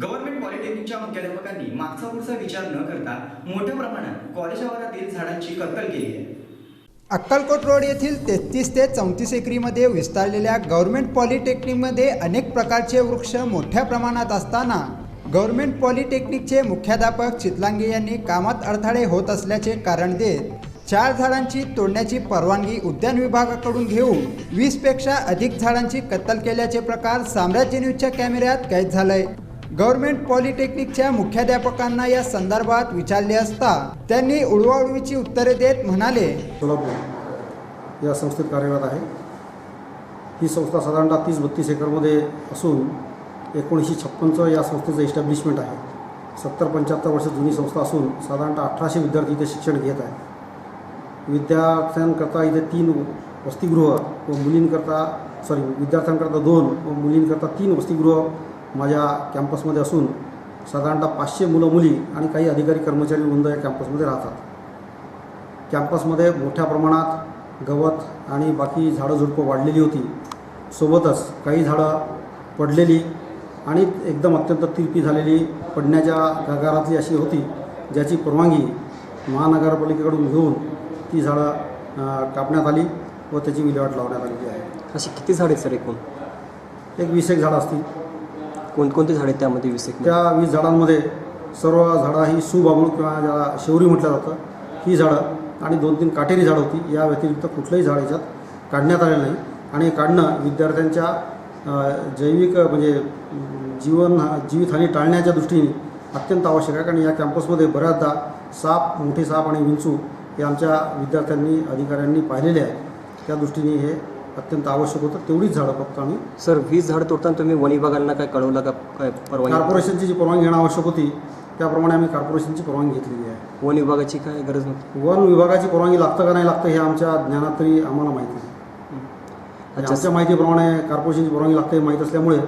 Government पॉलिटेक्निकच्या मुख्याध्यापकांनी मागचा पुढचा विचार न करता मोठ्या प्रमाणात कॉलेज आवारातील झाडांची कत्तल केली आहे। अक्कलकोट रोड येथील 33 ते 34 एकरीमध्ये विस्तारलेल्या गव्हर्नमेंट पॉलिटेक्निकमध्ये अनेक प्रकारचे वृक्ष मोठ्या प्रमाणात असताना गव्हर्नमेंट पॉलिटेक्निकचे मुख्याध्यापक चितलांगे यांनी कामात अडथळे होत असल्याचे कारण देत 4 झाडांची तोडण्याची परवानगी उद्यान विभागाकडून घेऊन 20 पेक्षा अधिक झाडांची कत्तल केल्याचे प्रकार साम्राज्य न्यूजच्या कॅमेऱ्यात कैद झाले। गव्हर्नमेंट पॉलिटेक्निकच्या मुख्याध्यापकांना या संदर्भात विचारले असता त्यांनी उडवाउडवीची उत्तरे देत म्हणाले, सोलापूर या संस्थेत कार्यरत आहे। ही संस्था साधारणतः 30-32 एकरमध्ये असून 1956 या संस्थेचं इस्टॅब्लिशमेंट आहे। 70-75 वर्ष जुनी संस्था असून साधारणतः 1800 विद्यार्थी इथे शिक्षण घेत आहेत। विद्यार्थ्यांकरता इथे 3 वसतिगृह व विद्यार्थ्यांकरता 2 व मुलींकरता 3 वसतिगृह माझ्या कॅम्पसमध्ये असून साधारणतः 500 मुलं मुली आणि काही अधिकारी कर्मचारी वृंद या कॅम्पसमध्ये राहतात। कॅम्पसमध्ये मोठ्या प्रमाणात गवत आणि बाकी झाडं-झुडपं वाढलेली होती। सोबतच काही झाडं पडलेली आणि एकदम अत्यंत तिरपी झालेली पडण्याच्या गागारातली अशी होती, ज्याची परवानगी महानगरपालिकेकडून घेऊन ती झाडं कापण्यात आली व त्याची विल्हेवाट लावण्यात आलेली आहे। अशी किती झाडे सर एकूण? एक 20 एक झाडं असतील। कोणकोणते झाडे त्यामध्ये 20 एक? त्या 20 झाडांमध्ये सर्व झाडं ही सुबाबूळ किंवा ज्याला शेवरी म्हटलं जातं ही झाडं आणि 2-3 काटेरी झाडं होती। या व्यतिरिक्त कुठलंही झाड याच्यात काढण्यात आलेलं नाही आणि काढणं विद्यार्थ्यांच्या जैविक म्हणजे जीवितहानी टाळण्याच्या दृष्टीने अत्यंत आवश्यक आहे। कारण या कॅम्पसमध्ये बऱ्याचदा साप, मोठे साप आणि विंचू हे आमच्या विद्यार्थ्यांनी अधिकाऱ्यांनी पाहिलेले आहे। त्या दृष्टीने हे अत्यंत आवश्यक होतं। तेवढीच झाडं फक्त आम्ही सर 20 झाडं तोडताना तुम्ही वन विभागांना काय कळवलं का? काय परवानगी? कॉर्पोरेशनची जी परवानगी घेणं आवश्यक होती त्याप्रमाणे आम्ही कॉर्पोरेशनची परवानगी घेतलेली आहे। वन विभागाची काय गरज नव्हती? वन विभागाची परवानगी लागतं का नाही लागतं हे आमच्या ज्ञानात तरी आम्हाला माहिती नाही। आमच्या माहितीप्रमाणे कॉर्पोरेशनची परवानगी लागते हे माहीत असल्यामुळे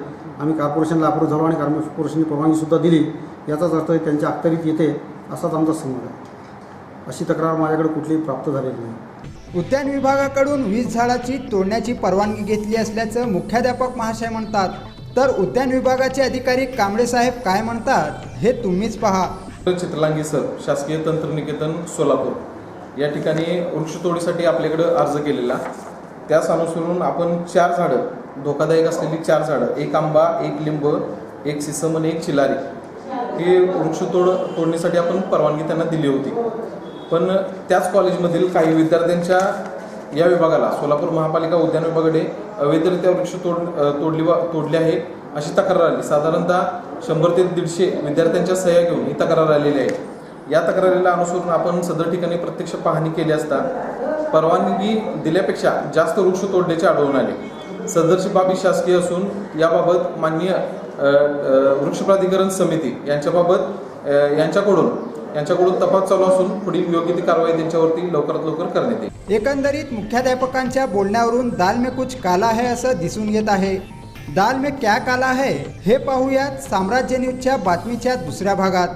आम्ही कॉर्पोरेशनला अप्रूव्ह झालो आणि कॉर्पोरेशनची परवानगीसुद्धा दिली। याचाच अर्थ त्यांच्या अखत्यारीत येते असाच आमचा समज आहे। अशी तक्रार माझ्याकडे कुठलीही प्राप्त झालेली नाही। उद्यान विभागाकडून 20 झाडाची तोडण्याची परवानगी घेतली असल्याचं मुख्याध्यापक महाशय म्हणतात, तर उद्यान विभागाचे अधिकारी कांबळे साहेब काय म्हणतात हे तुम्हीच पहा। चितलांगे सर, शासकीय तंत्रनिकेतन सोलापूर या ठिकाणी वृक्षतोडीसाठी आपल्याकडे अर्ज केलेला, त्यास अनुसरून आपण 4 झाडं, धोकादायक असलेली 4 झाडं, 1 आंबा, 1 लिंब, 1 सिसम आणि 1 चिलारी ही तोडणीसाठी आपण परवानगी त्यांना दिली होती। पण त्याच कॉलेजमधील काही विद्यार्थ्यांच्या या विभागाला सोलापूर महापालिका उद्यान विभागाकडे अवैधरित्या वृक्ष तोडले आहे अशी तक्रार आली। साधारणतः 100 ते 150 विद्यार्थ्यांच्या सह्या घेऊन ही तक्रार आलेली आहे। या तक्रारीला अनुसरून आपण सदर ठिकाणी प्रत्यक्ष पाहणी केली असता परवानगी दिल्यापेक्षा जास्त वृक्ष तोडल्याचे आढळून आले। सदरची बाब ही शासकीय असून याबाबत माननीय वृक्ष प्राधिकरण समिती यांच्याकडून तपास चालू असून पुढील योग्य ती कारवाई त्यांच्यावरती लवकरात लवकर करण्यात येईल। एकंदरीत मुख्याध्यापकांच्या बोलण्यावरून दाल में कुछ काला है असं दिसून येत आहे। दाल में क्या काला है हे पाहूयात साम्राज्य न्यूजच्या बातमीच्या दुसऱ्या भागात।